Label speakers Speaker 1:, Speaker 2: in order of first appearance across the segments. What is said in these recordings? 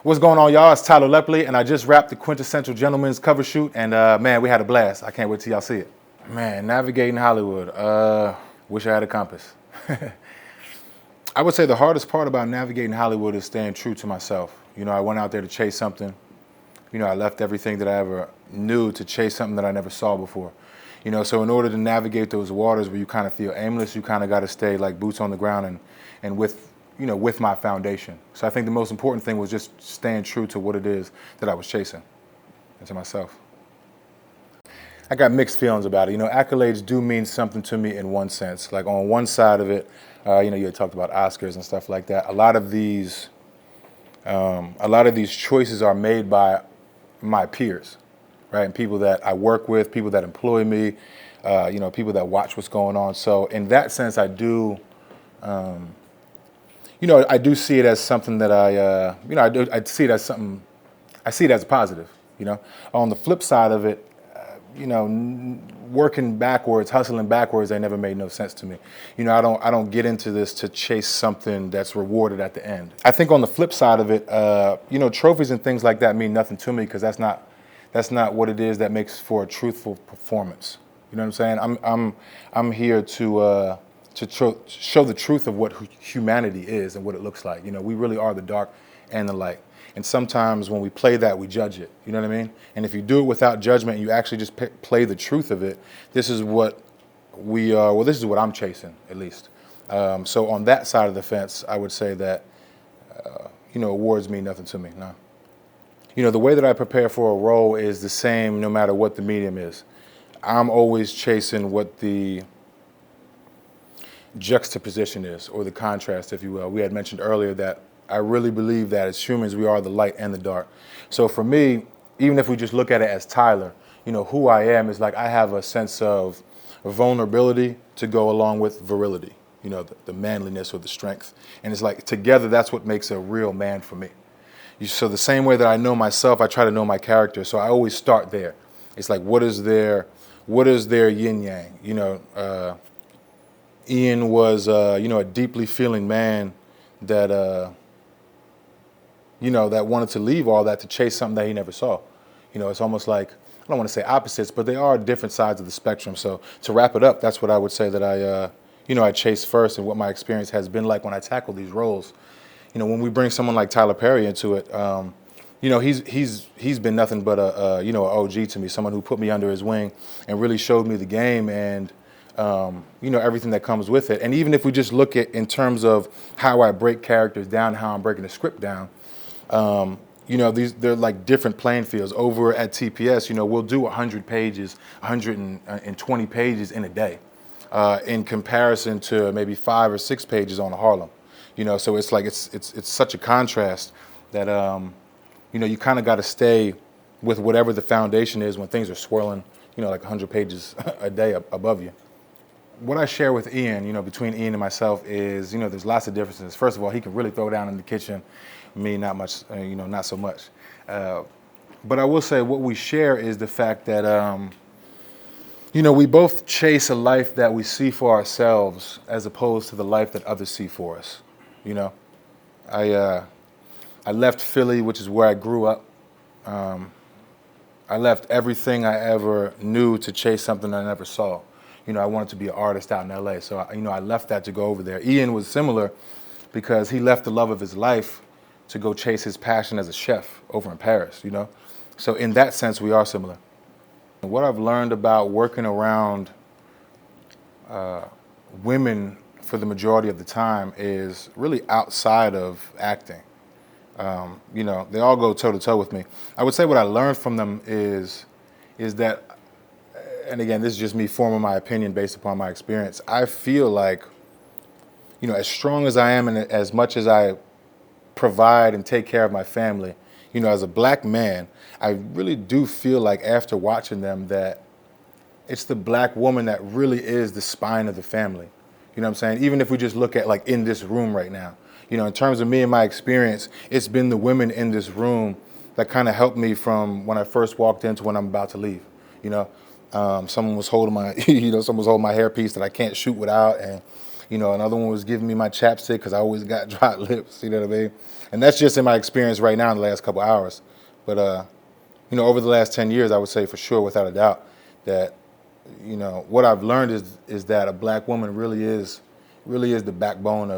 Speaker 1: What's going on, y'all? It's Tyler Lepley, and I just wrapped the Quintessential Gentleman's cover shoot, and man, we had a blast. I can't wait till y'all see it. Man, navigating Hollywood. Wish I had a compass. I would say the hardest part about navigating Hollywood is staying true to myself. You know, I went out there to chase something. You know, I left everything that I ever knew to chase something that I never saw before. You know, so in order to navigate those waters where you kind of feel aimless, you kind of got to stay like boots on the ground and with my foundation. So I think the most important thing was just staying true to what it is that I was chasing and to myself. I got mixed feelings about it. You know, accolades do mean something to me in one sense. Like on one side of it, you know, you had talked about Oscars and stuff like that. A lot of these choices are made by my peers, right? And people that I work with, people that employ me, you know, people that watch what's going on. So in that sense, I do, you know, I do see it as something that I see it as something, I see it as a positive, you know. On the flip side of it, you know, working backwards, hustling backwards, they never made no sense to me. You know, I don't get into this to chase something that's rewarded at the end. I think on the flip side of it, you know, trophies and things like that mean nothing to me because that's not what it is that makes for a truthful performance. You know what I'm saying? I'm here to show the truth of what humanity is and what it looks like. You know, we really are the dark and the light. And sometimes when we play that, we judge it. You know what I mean? And if you do it without judgment, and you actually just play the truth of it. This is what we are. Well, this is what I'm chasing, at least. So on that side of the fence, I would say that you know, awards mean nothing to me. No. You know, the way that I prepare for a role is the same no matter what the medium is. I'm always chasing what the juxtaposition is, or the contrast, if you will. We had mentioned earlier that I really believe that as humans, we are the light and the dark. So for me, even if we just look at it as Tyler, you know, who I am is like I have a sense of vulnerability to go along with virility, you know, the manliness or the strength. And it's like together, that's what makes a real man for me. So the same way that I know myself, I try to know my character. So I always start there. It's like, what is their yin yang? You know, Ian was, you know, a deeply feeling man that, you know, that wanted to leave all that to chase something that he never saw. You know, it's almost like, I don't want to say opposites, but they are different sides of the spectrum. So to wrap it up, that's what I would say that you know, I chase first and what my experience has been like when I tackle these roles. You know, when we bring someone like Tyler Perry into it, you know, he's been nothing but a you know, an OG to me, someone who put me under his wing and really showed me the game and, you know, everything that comes with it. And even if we just look at in terms of how I break characters down, how I'm breaking the script down, you know, they're like different playing fields. Over at TPS, you know, we'll do 100 pages, 120 pages in a day, in comparison to maybe 5 or 6 pages on Harlem. You know, so it's like it's such a contrast that you know, you kind of got to stay with whatever the foundation is when things are swirling, you know, like 100 pages a day above you. What I share with Ian, you know, between Ian and myself is, you know, there's lots of differences. First of all, he can really throw down in the kitchen. Me, not much, you know, not so much. But I will say what we share is the fact that, you know, we both chase a life that we see for ourselves as opposed to the life that others see for us. You know, I left Philly, which is where I grew up. I left everything I ever knew to chase something I never saw. You know, I wanted to be an artist out in LA. So, you know, I left that to go over there. Ian was similar because he left the love of his life to go chase his passion as a chef over in Paris, you know? So in that sense, we are similar. What I've learned about working around women for the majority of the time is really outside of acting. You know, they all go toe to toe with me. I would say what I learned from them is that, and again, this is just me forming my opinion based upon my experience. I feel like, you know, as strong as I am and as much as I provide and take care of my family, you know, as a black man, I really do feel like after watching them that it's the black woman that really is the spine of the family. You know what I'm saying? Even if we just look at like in this room right now, you know, in terms of me and my experience, it's been the women in this room that kind of helped me from when I first walked in to when I'm about to leave. You know, someone was holding my, you know, someone was holding my hairpiece that I can't shoot without, and Another one was giving me my chapstick because I always got dry lips. You know what I mean? And that's just in my experience right now in the last couple hours. But over the last 10 years, I would say for sure, without a doubt, that what I've learned is that a black woman really is the backbone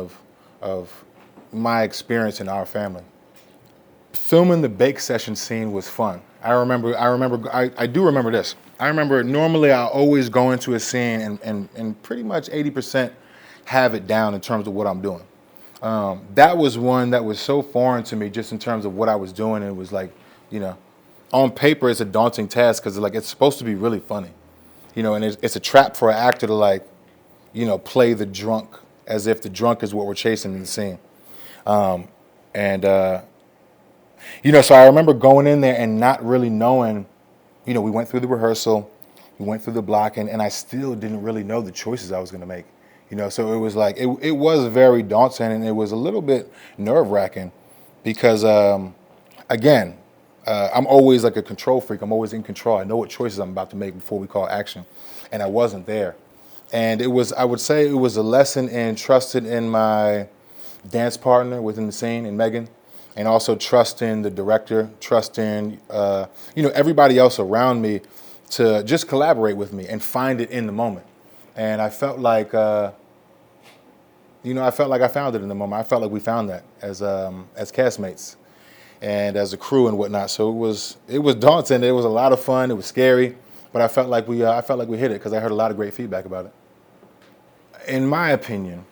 Speaker 1: of my experience in our family. Filming the bake session scene was fun. I do remember this. I remember normally I always go into a scene and pretty much 80% have it down in terms of what I'm doing. That was one that was so foreign to me just in terms of what I was doing. It was like, on paper it's a daunting task because it's supposed to be really funny, and it's a trap for an actor to play the drunk as if the drunk is what we're chasing in the scene. So I remember going in there and not really knowing, we went through the rehearsal, we went through the blocking, and I still didn't really know the choices I was going to make. So it was like, it was very daunting, and it was a little bit nerve-wracking because, again, I'm always like a control freak. I'm always in control. I know what choices I'm about to make before we call action, and I wasn't there. And I would say it was a lesson in trusting in my dance partner within the scene, in Megan, and also trusting the director, trusting, everybody else around me to just collaborate with me and find it in the moment. And I felt like, I found it in the moment. I felt like we found that as castmates and as a crew and whatnot. So it was daunting. It was a lot of fun. It was scary, but I felt like we hit it because I heard a lot of great feedback about it. In my opinion,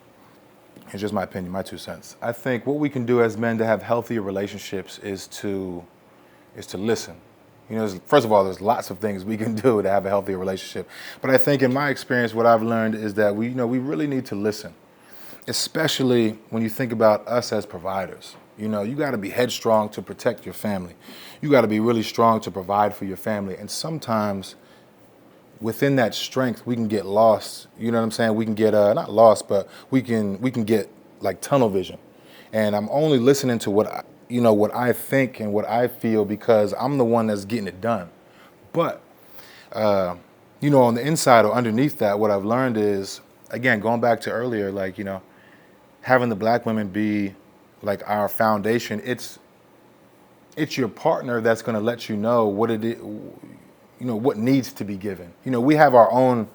Speaker 1: it's just my opinion, my 2 cents. I think what we can do as men to have healthier relationships is to listen. First of all, there's lots of things we can do to have a healthier relationship. But I think in my experience, what I've learned is that we really need to listen, especially when you think about us as providers. You got to be headstrong to protect your family. You got to be really strong to provide for your family. And sometimes within that strength, we can get lost. You know what I'm saying? We can get, not lost, but we can get like tunnel vision. And I'm only listening to what I think and what I feel because I'm the one that's getting it done. But, on the inside or underneath that, what I've learned is, again, going back to earlier, having the black women be like our foundation, it's your partner that's going to let you know what it is, what needs to be given. We have our own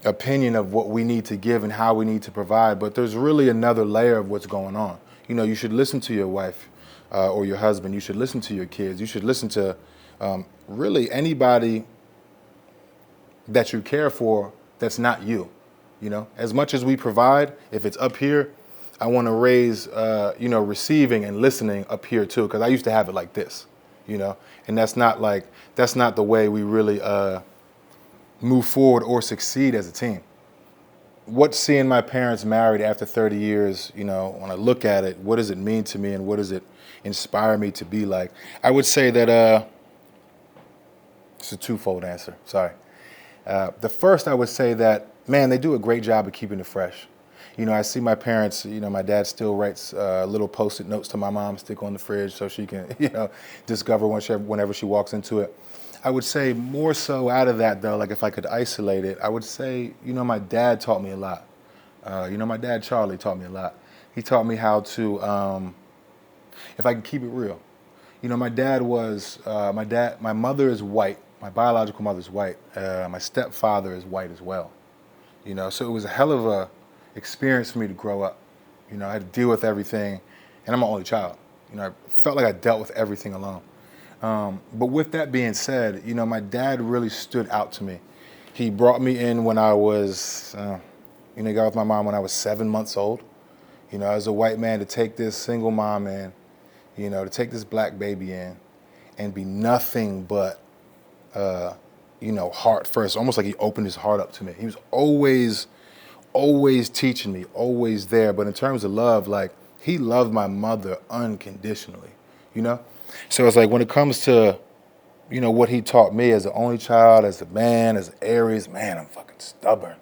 Speaker 1: opinion of what we need to give and how we need to provide, but there's really another layer of what's going on. You should listen to your wife or your husband. You should listen to your kids. You should listen to really anybody that you care for that's not you. As much as we provide, if it's up here, I want to raise, receiving and listening up here too, because I used to have it like this, and that's not the way we really move forward or succeed as a team. What seeing my parents married after 30 years, when I look at it, what does it mean to me and what does it inspire me to be like? I would say that it's a twofold answer, sorry. The first, I would say that, man, they do a great job of keeping it fresh. I see my parents, my dad still writes little Post-it notes to my mom, stick on the fridge so she can, discover whenever she walks into it. I would say more so out of that, though, like if I could isolate it, I would say, my dad taught me a lot. My dad, Charlie, taught me a lot. He taught me how to, if I can keep it real. My dad was, my mother is white. My biological mother's white. My stepfather is white as well. So it was a hell of a experience for me to grow up. I had to deal with everything, and I'm an only child. I felt like I dealt with everything alone. But with that being said, my dad really stood out to me. He brought me in when I was, he got with my mom when I was 7 months old. As a white man, to take this single mom in, to take this black baby in and be nothing but, heart first, almost like he opened his heart up to me. He was always teaching me, always there. But in terms of love, he loved my mother unconditionally, So it's like when it comes to, what he taught me as the only child, as a man, as Aries, man, I'm fucking stubborn,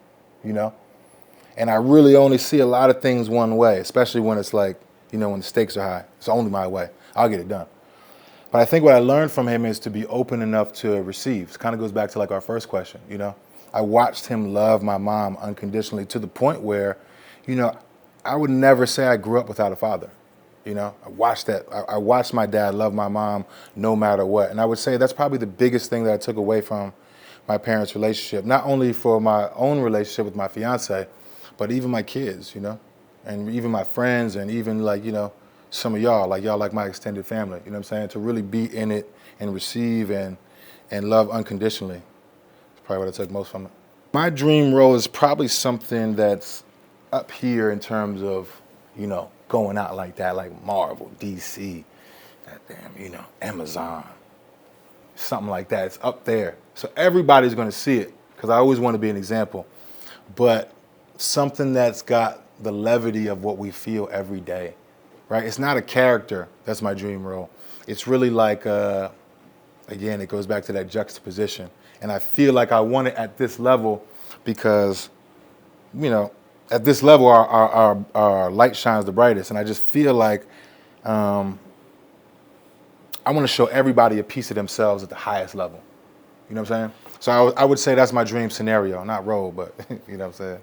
Speaker 1: And I really only see a lot of things one way, especially when it's like, when the stakes are high. It's only my way. I'll get it done. But I think what I learned from him is to be open enough to receive. It kind of goes back to our first question, I watched him love my mom unconditionally to the point where, You know, I would never say I grew up without a father. You know, I watched that. I watched my dad love my mom no matter what. And I would say that's probably the biggest thing that I took away from my parents' relationship, not only for my own relationship with my fiance, but even my kids, you know, and even my friends, and even like, you know, some of y'all like my extended family, you know what I'm saying? To really be in it and receive and love unconditionally. That's probably what I took most from it. My dream role is probably something that's up here in terms of, you know, going out like that, like Marvel, DC, goddamn, you know, Amazon, something like that. It's up there. So everybody's going to see it because I always want to be an example. But something that's got the levity of what we feel every day, right? It's not a character. That's my dream role. It's really like, again, it goes back to that juxtaposition. And I feel like I want it at this level because, you know, at this level, our light shines the brightest. And I just feel like I want to show everybody a piece of themselves at the highest level. You know what I'm saying? So I would say that's my dream scenario, not role, but you know what I'm saying?